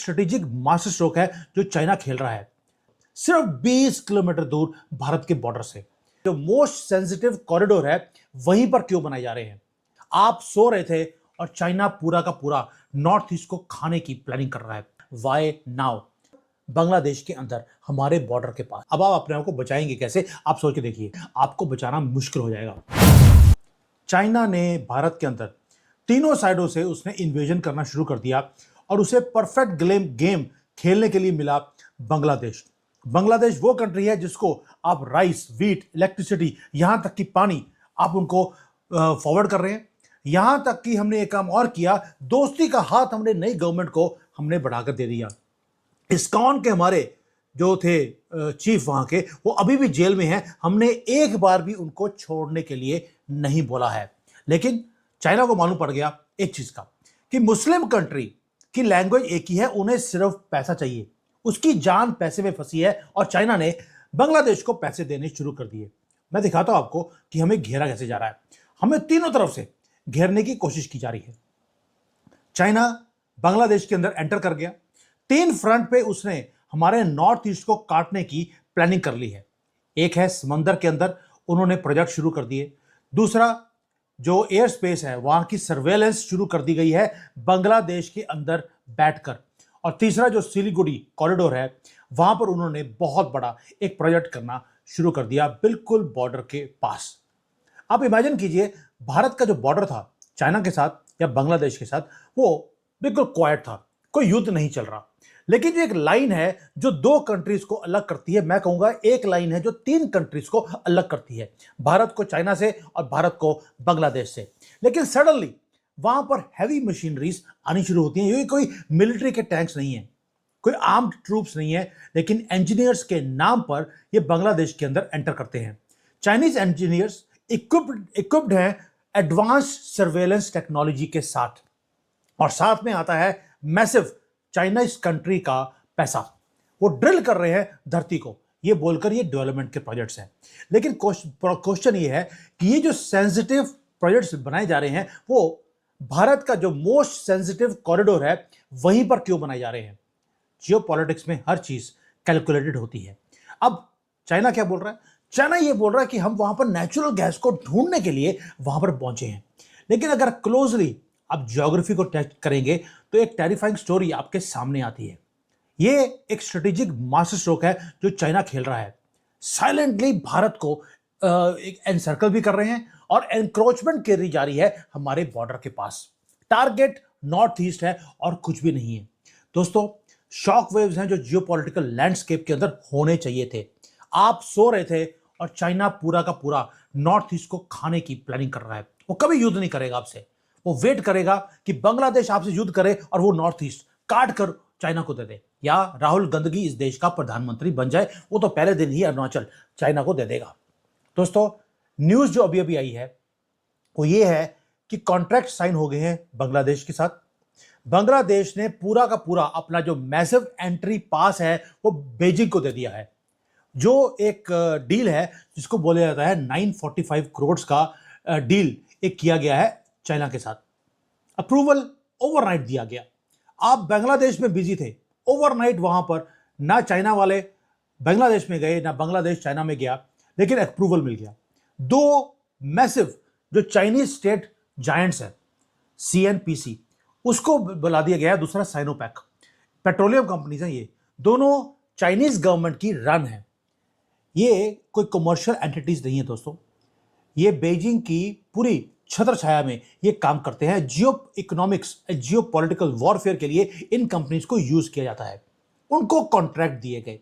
Strategic master stroke है जो China खेल रहा है, सिर्फ 20 किलोमीटर दूर भारत के बॉर्डर से। जो मोस्ट सेंसिटिव कॉरिडोर है वहीं पर क्यों बनाए जा रहे हैं? आप सो रहे थे और चाइना पूरा का पूरा नॉर्थ ईस्ट को खाने की प्लानिंग कर रहा है। Y now? बांग्लादेश के अंदर हमारे बॉर्डर के पास। अब आप अपने आप को बचाएंगे कैसे? आप सोच के देखिए, आपको बचाना मुश्किल हो जाएगा। चाइना ने भारत के अंदर तीनों साइडों से उसने इन्वेजन करना शुरू कर दिया और उसे परफेक्ट गेम खेलने के लिए मिला बांग्लादेश। बांग्लादेश वो कंट्री है जिसको आप राइस, व्हीट, इलेक्ट्रिसिटी, यहां तक कि पानी आप उनको फॉरवर्ड कर रहे हैं। यहां तक कि हमने एक काम और किया, दोस्ती का हाथ हमने नई गवर्नमेंट को हमने बढ़ाकर दे दिया। इस्कॉन के हमारे जो थे चीफ वहां के, वो अभी भी जेल में हैं। हमने एक बार भी उनको छोड़ने के लिए नहीं बोला है। लेकिन चाइना को मालूम पड़ गया एक चीज का, कि मुस्लिम कंट्री की लैंग्वेज एक ही है, उन्हें सिर्फ पैसा चाहिए। उसकी जान पैसे में फंसी है और चाइना ने बांग्लादेश को पैसे देने शुरू कर दिए। मैं दिखाता हूं आपको कि हमें घेरा कैसे जा रहा है। हमें तीनों तरफ से घेरने की कोशिश की जा रही है। चाइना बांग्लादेश के अंदर एंटर कर गया। 3 फ्रंट पे उसने हमारे नॉर्थ ईस्ट को काटने की प्लानिंग कर ली है। एक है समंदर के अंदर, उन्होंने प्रोजेक्ट शुरू कर दिए। दूसरा जो एयर स्पेस है, वहां की सर्वेलेंस शुरू कर दी गई है बांग्लादेश के अंदर बैठकर। और तीसरा जो सिलीगुड़ी कॉरिडोर है, वहां पर उन्होंने बहुत बड़ा एक प्रोजेक्ट करना शुरू कर दिया, बिल्कुल बॉर्डर के पास। आप इमेजिन कीजिए, भारत का जो बॉर्डर था चाइना के साथ या बांग्लादेश के साथ, वो बिल्कुल क्वाइट था, कोई युद्ध नहीं चल रहा। लेकिन जो एक लाइन है जो 2 कंट्रीज को अलग करती है, मैं कहूंगा एक लाइन है जो 3 कंट्रीज को अलग करती है, भारत को चाइना से और भारत को बांग्लादेश से। लेकिन सडनली वहां पर हैवी मशीनरीज आनी शुरू होती हैं। ये कोई मिलिट्री के टैंक्स नहीं है, कोई आर्म्ड ट्रूप्स नहीं है, लेकिन इंजीनियर्स के नाम पर ये बांग्लादेश के अंदर एंटर करते हैं। चाइनीज इंजीनियर्स इक्विप्ड हैं एडवांस सर्वेलेंस टेक्नोलॉजी के साथ, और साथ में आता है मैसिव चाइनीज कंट्री का पैसा। वो ड्रिल कर रहे हैं धरती को, ये बोलकर ये डेवलपमेंट के प्रोजेक्ट्स हैं। लेकिन क्वेश्चन ये है कि ये जो सेंसिटिव प्रोजेक्ट्स बनाए जा रहे हैं, वो भारत का जो मोस्ट सेंसिटिव कॉरिडोर है वहीं पर क्यों बनाए जा रहे हैं? जियोपॉलिटिक्स में हर चीज कैलकुलेटेड होती है। अब चाइना क्या बोल रहा है? चाइना ये बोल रहा है कि हम वहां पर नेचुरल गैस को ढूंढने के लिए वहां पर पहुंचे हैं। लेकिन अगर क्लोजली आप ज्योग्राफी को टेस्ट करेंगे तो एक टेरिफाइंग स्टोरी आपके सामने आती है। ये एक स्ट्रेटेजिक मास्टर स्ट्रोक है जो चाइना खेल रहा है। साइलेंटली भारत को एक एनसर्कल भी कर रहे हैं और एनक्रोचमेंट करी जा रही है हमारे बॉर्डर के पास। टारगेट नॉर्थ ईस्ट है और कुछ भी नहीं है। दोस्तों, शॉक वेव्स हैं जो जियोपॉलिटिकल लैंडस्केप के अंदर होने चाहिए थे। आप सो रहे थे और चाइना पूरा का पूरा नॉर्थ ईस्ट को खाने की प्लानिंग कर रहा है। वो कभी युद्ध नहीं करेगा आपसे, वो वेट करेगा कि बांग्लादेश आपसे युद्ध करे और वो नॉर्थ ईस्ट काट कर चाइना को दे दे, या राहुल गांधी इस देश का प्रधानमंत्री बन जाए, वो तो पहले दिन ही अरुणाचल चाइना को दे देगा। दोस्तों, न्यूज जो अभी अभी आई है वो ये है कि कॉन्ट्रैक्ट साइन हो गए हैं बांग्लादेश के साथ। बांग्लादेश ने पूरा का पूरा अपना जो मैसिव एंट्री पास है वो बीजिंग को दे दिया है। जो एक डील है जिसको बोला जाता है 945 करोड़ का डील एक किया गया है चाइना के साथ। अप्रूवल ओवरनाइट दिया गया। आप बांग्लादेश में बिजी थे, ओवरनाइट वहां पर ना चाइना वाले बांग्लादेश में गए ना बांग्लादेश चाइना में गया, लेकिन अप्रूवल मिल गया। 2 मैसिव जो चाइनीज स्टेट जायंट्स है, CNPC, उसको बुला दिया गया। दूसरा साइनोपैक, पेट्रोलियम कंपनीज हैं। ये दोनों चाइनीज गवर्नमेंट की रन है। ये कोई कमर्शियल एंटिटीज नहीं है दोस्तों। ये बीजिंग की पूरी छत्र छाया में ये काम करते हैं। जियो इकोनॉमिक्स, जियो पॉलिटिकल वॉरफेयर के लिए इन कंपनीज को यूज किया जाता है। उनको कॉन्ट्रैक्ट दिए गए।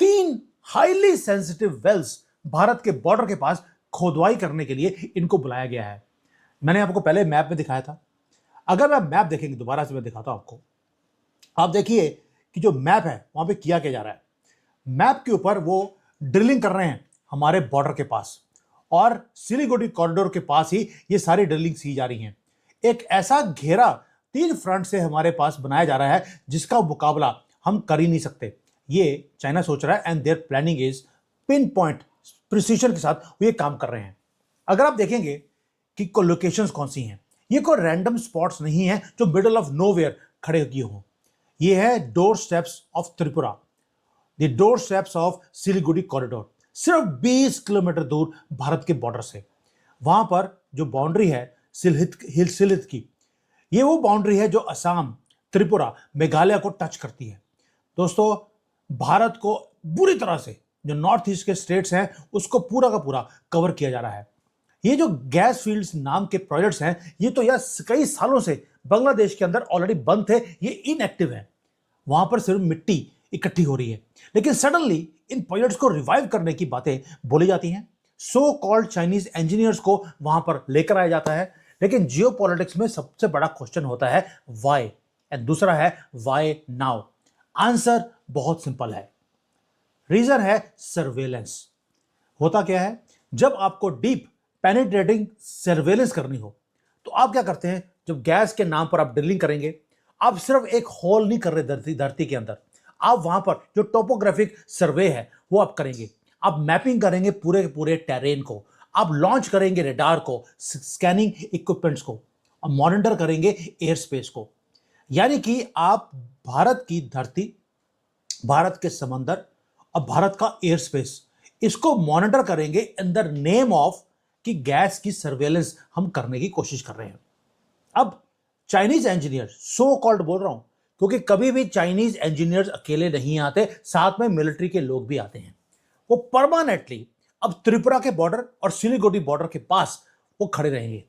3 हाईली सेंसिटिव वेल्स भारत के बॉर्डर के पास खोदवाई करने के लिए इनको बुलाया गया है। मैंने आपको पहले मैप में दिखाया था। अगर आप मैप देखेंगे, दोबारा से मैं दिखाता हूं आपको, आप देखिए कि जो मैप है वहां पे किया क्या जा रहा है। मैप के ऊपर वो ड्रिलिंग कर रहे हैं हमारे बॉर्डर के पास, और सिलीगुड़ी कॉरिडोर के पास ही ये सारी ड्रिलिंग की जा रही हैं। एक ऐसा घेरा 3 फ्रंट से हमारे पास बनाया जा रहा है जिसका मुकाबला हम कर ही नहीं सकते। ये चाइना सोच रहा है, and their planning is pin point precision के साथ वो ये काम कर रहे हैं। अगर आप देखेंगे कि लोकेशंस कौन सी हैं, ये कोई रैंडम स्पॉट्स नहीं है जो मिडल ऑफ नोवेयर खड़े किए हों। ये है door steps of Tripura, the door steps of Siliguri corridor. सिर्फ 20 किलोमीटर दूर भारत के बॉर्डर से, वहां पर जो बाउंड्री है सिलहित की, ये वो बाउंड्री है जो असम, त्रिपुरा, मेघालय को टच करती है। दोस्तों, भारत को बुरी तरह से जो नॉर्थ ईस्ट के स्टेट्स हैं उसको पूरा का पूरा कवर किया जा रहा है। ये जो गैस फील्ड्स नाम के प्रोजेक्ट्स हैं, ये तो यार कई सालों से बांग्लादेश के अंदर ऑलरेडी बंद थे, ये इनएक्टिव है। वहां पर सिर्फ मिट्टी इकट्ठी हो रही है, लेकिन सडनली इन प्रोजेक्ट्स को रिवाइव करने की बातें बोली जाती हैं। सो कॉल्ड चाइनीज इंजीनियर्स को वहां पर लेकर आया जाता है। लेकिन जियोपॉलिटिक्स में सबसे बड़ा क्वेश्चन होता है व्हाई, एंड दूसरा है व्हाई नाउ। आंसर बहुत सिंपल है, रीजन है सर्वेलेंस। होता क्या है, जब आपको डीप पेनिट्रेटिंग सर्वेलेंस करनी हो तो आप क्या करते हैं, जब गैस के नाम पर आप ड्रिलिंग करेंगे, आप सिर्फ एक होल नहीं कर रहे धरती के अंदर, आप वहां पर जो टोपोग्राफिक सर्वे है वो आप करेंगे। आप मैपिंग करेंगे पूरे के पूरे टेरेन को, आप लॉन्च करेंगे रेडार को, स्कैनिंग इक्विपमेंट्स को, और मॉनिटर करेंगे एयर स्पेस को। यानी कि आप भारत की धरती, भारत के समंदर और भारत का एयर स्पेस, इसको मॉनिटर करेंगे इन द नेम ऑफ कि गैस की सर्वेलेंस हम करने की कोशिश कर रहे हैं। अब चाइनीज इंजीनियर, सो कॉल्ड बोल रहा हूं क्योंकि कभी भी चाइनीज इंजीनियर्स अकेले नहीं आते, साथ में मिलिट्री के लोग भी आते हैं। वो परमानेंटली अब त्रिपुरा के बॉर्डर और सिलीगुड़ी बॉर्डर के पास वो खड़े रहेंगे।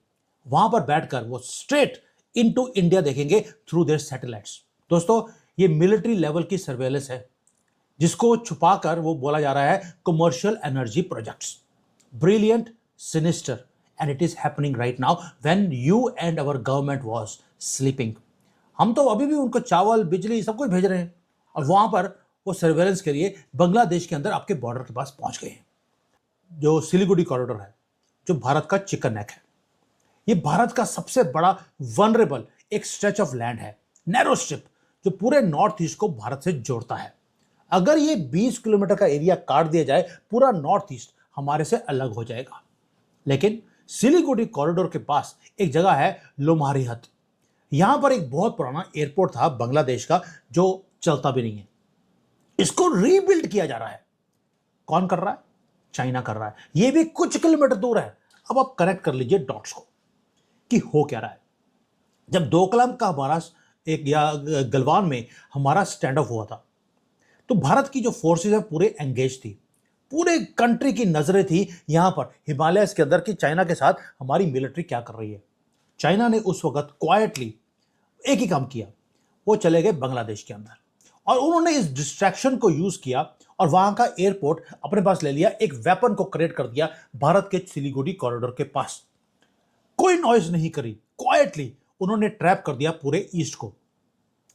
वहां पर बैठकर वो स्ट्रेट इनटू इंडिया देखेंगे थ्रू देयर सैटेलाइट्स। दोस्तों, ये मिलिट्री लेवल की सर्वेलेंस है, जिसको छुपाकर वो बोला जा रहा है commercial energy projects. Brilliant, sinister, and it is happening right now when you and our government was sleeping. हम तो अभी भी उनको चावल, बिजली सब कुछ भेज रहे हैं, और वहां पर वो सर्वेलेंस के लिए बांग्लादेश के अंदर आपके बॉर्डर के पास पहुंच गए हैं। जो सिलीगुड़ी कॉरिडोर है, जो भारत का चिकन नेक है, ये भारत का सबसे बड़ा वनरेबल एक स्ट्रेच ऑफ लैंड है, नैरो स्ट्रिप, जो पूरे नॉर्थ ईस्ट को भारत से जोड़ता है। अगर ये 20 किलोमीटर का एरिया काट दिया जाए, पूरा नॉर्थ ईस्ट हमारे से अलग हो जाएगा। लेकिन सिलीगुड़ी कॉरिडोर के पास एक जगह है लोमारीहत। यहां पर एक बहुत पुराना एयरपोर्ट था बांग्लादेश का, जो चलता भी नहीं है। इसको रीबिल्ड किया जा रहा है। कौन कर रहा है? चाइना कर रहा है। यह भी कुछ किलोमीटर दूर है। अब आप कनेक्ट कर लीजिए डॉट्स को कि हो क्या रहा है। जब डोकलाम का हमारा एक या गलवान में हमारा स्टैंड ऑफ हुआ था, तो भारत की जो फोर्सेज है पूरे एंगेज थी, पूरे कंट्री की नजरें थी यहां पर हिमालयस के अंदर कि चाइना के साथ हमारी मिलिट्री क्या कर रही है। चाइना ने उस वक्त क्वाइटली एक ही काम किया, वो चले गए बांग्लादेश के अंदर, और उन्होंने इस डिस्ट्रैक्शन को यूज किया और वहां का एयरपोर्ट अपने पास ले लिया, एक वेपन को क्रिएट कर दिया भारत के सिलीगुड़ी कॉरिडोर के पास। कोई नॉइज नहीं करी, क्वाइटली उन्होंने ट्रैप कर दिया पूरे ईस्ट को।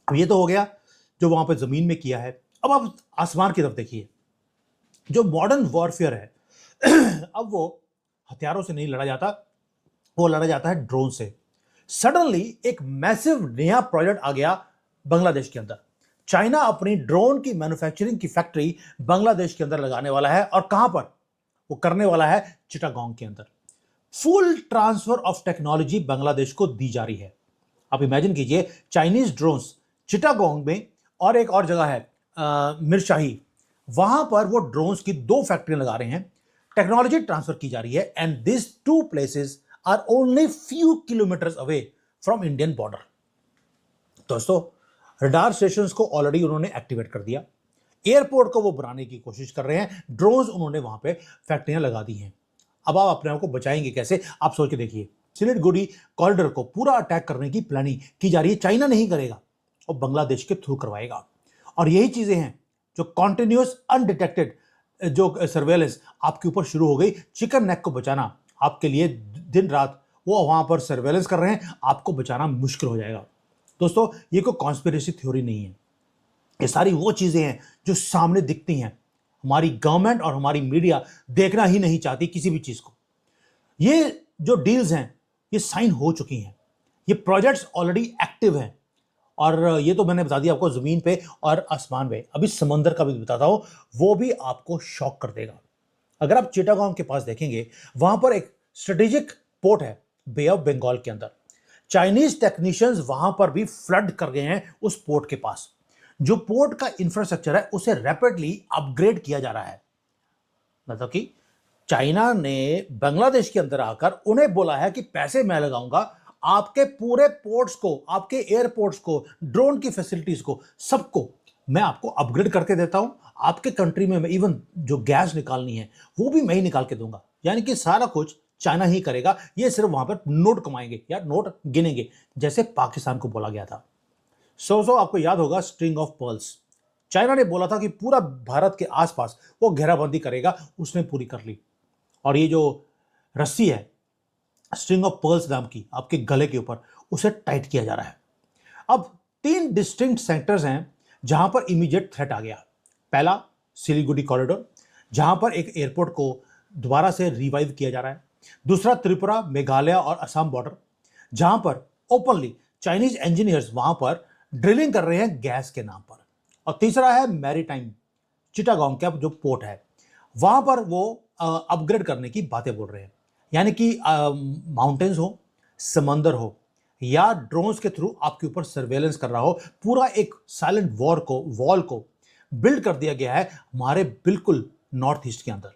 अब ये तो हो गया जो वहां पर जमीन में किया है। अब आप आसमान की तरफ देखिए, जो मॉडर्न वॉरफेयर है अब वो हथियारों से नहीं लड़ा जाता, वो लड़ा जाता है ड्रोन से। सडनली एक मैसिव नया प्रोजेक्ट आ गया बांग्लादेश के अंदर। चाइना अपनी ड्रोन की मैन्युफैक्चरिंग की फैक्ट्री बांग्लादेश के अंदर लगाने वाला है, और कहां पर वो करने वाला है? चिटागोंग के अंदर। Full transfer of technology Bangladesh को दी जा रही है। आप इमेजिन कीजिए, चाइनीज ड्रोन्स चिटागोंग में, और एक और जगह है मिर्चाही, वहां पर वो ड्रोन्स की 2 फैक्ट्रियां लगा रहे हैं, टेक्नोलॉजी ट्रांसफर की जा रही है, and this 2 places are only few kilometres away from Indian border. दोस्तों, रडार स्टेशंस को ऑलरेडी उन्होंने एक्टिवेट कर दिया, एयरपोर्ट को वो बनाने की कोशिश कर रहे हैं, ड्रोन्स उन्होंने वहां पे फैक्ट्रियां लगा दी हैं। अब आप अपने आप को बचाएंगे कैसे? आप सोच के देखिए। सिलीगुड़ी कॉरिडोर को पूरा अटैक करने की प्लानिंग की जा रही है, चाइना नहीं करेगा और बांग्लादेश के थ्रू करवाएगा। और यही चीजें हैं जो कॉन्टिन्यूअस अनडिटेक्टेड जो सर्वेलेंस आपके ऊपर शुरू हो गई। चिकन नेक को बचाना आपके लिए दिन रात वो वहां पर सर्वेलेंस कर रहे हैं, आपको बचाना मुश्किल हो जाएगा। दोस्तों, ये कोई कॉन्स्पिरेसी थ्योरी नहीं है, ये सारी वो चीजें हैं जो सामने दिखती हैं। हमारी गवर्नमेंट और हमारी मीडिया देखना ही नहीं चाहती किसी भी चीज को। ये जो डील्स हैं ये साइन हो चुकी हैं, ये प्रोजेक्ट्स ऑलरेडी एक्टिव हैं, और ये तो मैंने बता दिया आपको जमीन पे और आसमान पे। अभी समंदर का भी बताता हूं, वो भी आपको शॉक कर देगा। अगर आप चिटागोंग के पास देखेंगे, वहां पर एक स्ट्रेटेजिक पोर्ट है बे ऑफ बंगाल के अंदर। चाइनीज टेक्नीशियंस वहां पर भी फ्लड कर गए हैं उस पोर्ट के पास। जो पोर्ट का इंफ्रास्ट्रक्चर है उसे रैपिडली अपग्रेड किया जा रहा है। मतलब कि चाइना ने बांग्लादेश के अंदर आकर उन्हें बोला है कि पैसे मैं लगाऊंगा, आपके पूरे पोर्ट्स को, आपके एयरपोर्ट्स को, ड्रोन की फैसिलिटीज को, सबको मैं आपको अपग्रेड करके देता हूं। आपके कंट्री में मैं इवन जो गैस निकालनी है वो भी मैं ही निकाल के दूंगा। यानी कि सारा कुछ चाइना ही करेगा, ये सिर्फ वहां पर नोट कमाएंगे या नोट गिनेंगे, जैसे पाकिस्तान को बोला गया था। सो आपको याद होगा स्ट्रिंग ऑफ पर्ल्स। चाइना ने बोला था कि पूरा भारत के आसपास वो घेराबंदी करेगा, उसने पूरी कर ली। और ये जो रस्सी है स्ट्रिंग ऑफ पर्ल्स नाम की आपके गले के ऊपर, उसे टाइट किया जा रहा है। अब 3 डिस्टिंक्ट सेक्टर्स हैं जहां पर इमीडिएट थ्रेट आ गया। पहला सिलीगुड़ी कॉरिडोर, जहां पर एक एयरपोर्ट को दोबारा से रिवाइव किया जा रहा है। दूसरा त्रिपुरा, मेघालय और असम बॉर्डर, जहां पर ओपनली चाइनीज इंजीनियर्स वहां पर ड्रिलिंग कर रहे हैं गैस के नाम पर। और तीसरा है मैरीटाइम, चिटागोंग का जो पोर्ट है, वहां पर वो अपग्रेड करने की बातें बोल रहे हैं। यानी कि माउंटेन्स हो, समंदर हो, या ड्रोन्स के थ्रू आपके ऊपर सर्वेलेंस कर रहा हो, पूरा एक साइलेंट वॉल को बिल्ड कर दिया गया है हमारे बिल्कुल नॉर्थ ईस्ट के अंदर।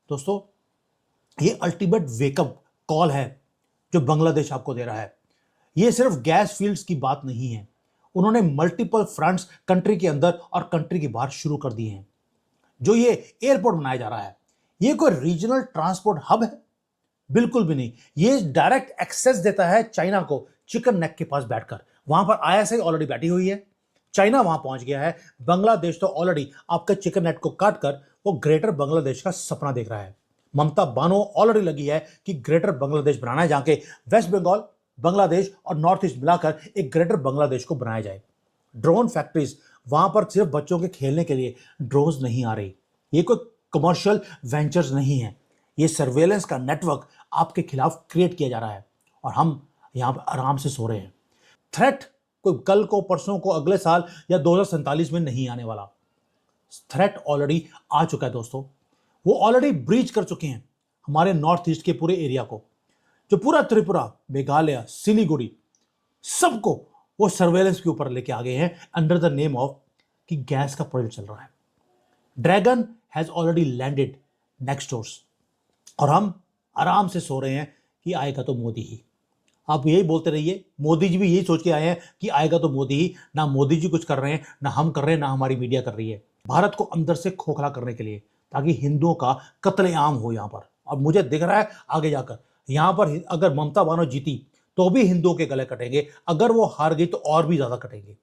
दोस्तों, ये अल्टीमेट वेकअप कॉल है जो बांग्लादेश आपको दे रहा है। ये सिर्फ गैस फील्ड्स की बात नहीं है, उन्होंने मल्टीपल फ्रंट्स कंट्री के अंदर और कंट्री के बाहर शुरू कर दिए हैं। जो ये एयरपोर्ट बनाया जा रहा है, ये कोई रीजनल ट्रांसपोर्ट हब है? बिल्कुल भी नहीं। ये डायरेक्ट एक्सेस देता है चाइना को चिकन नेक के पास बैठकर। वहां पर आईएसआई ऑलरेडी बैठी हुई है, चाइना वहां पहुंच गया है। बांग्लादेश तो ऑलरेडी आपके चिकन नेट को काटकर वो ग्रेटर बांग्लादेश का सपना देख रहा है। ममता बानो ऑलरेडी लगी है कि ग्रेटर बांग्लादेश बनाना है, जहां के वेस्ट बंगाल, बांग्लादेश और नॉर्थ ईस्ट मिलाकर एक ग्रेटर बांग्लादेश को बनाया जाए। ड्रोन फैक्ट्रीज, वहां पर सिर्फ बच्चों के खेलने के लिए ड्रोन्स नहीं आ रही। ये कोई कमर्शियल वेंचर्स नहीं है, ये सर्वेलेंस का नेटवर्क आपके खिलाफ क्रिएट किया जा रहा है और हम यहां पर आराम से सो रहे हैं। थ्रेट कोई कल को, परसों को, अगले साल या 2047 में नहीं आने वाला। थ्रेट ऑलरेडी आ चुका है दोस्तों। वो ऑलरेडी ब्रीच कर चुके हैं हमारे नॉर्थ ईस्ट के पूरे एरिया को। जो पूरा त्रिपुरा, मेघालय, सिलीगुड़ी, सबको वो सर्वेलेंस के ऊपर लेके आ गए हैं अंडर द नेम ऑफ कि गैस का प्रोजेक्ट चल रहा है। Dragon has already landed next doors और हम आराम से सो रहे हैं कि आएगा तो मोदी ही। आप यही बोलते रहिए, मोदी जी भी यही सोच के आए हैं कि आएगा तो मोदी ही। ना मोदी जी कुछ कर रहे हैं, ना हम कर रहे हैं, ना हमारी मीडिया कर रही है, भारत को अंदर से खोखला करने के लिए, ताकि हिंदुओं का कत्लेआम हो यहां पर। और मुझे दिख रहा है आगे जाकर यहां पर अगर ममता बानो जीती तो भी हिंदुओं के गले कटेंगे, अगर वो हार गई तो और भी ज्यादा कटेंगे।